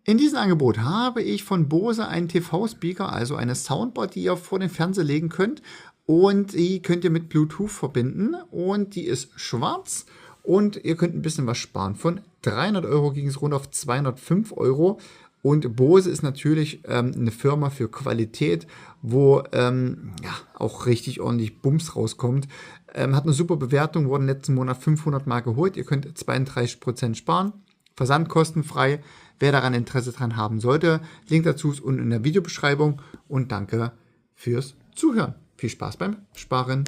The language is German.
In diesem Angebot habe ich von Bose einen TV-Speaker, also eine Soundbar, die ihr vor den Fernseher legen könnt. Und die könnt ihr mit Bluetooth verbinden. Und die ist schwarz. Und ihr könnt ein bisschen was sparen. Von 300 Euro ging es runter auf 205 Euro. Und Bose ist natürlich eine Firma für Qualität, wo ja, auch richtig ordentlich Bums rauskommt. Hat eine super Bewertung, wurde letzten Monat 500 Mal geholt. Ihr könnt 32% sparen. Versand kostenfrei. Wer daran Interesse dran haben sollte, Link dazu ist unten in der Videobeschreibung und danke fürs Zuhören. Viel Spaß beim Sparen.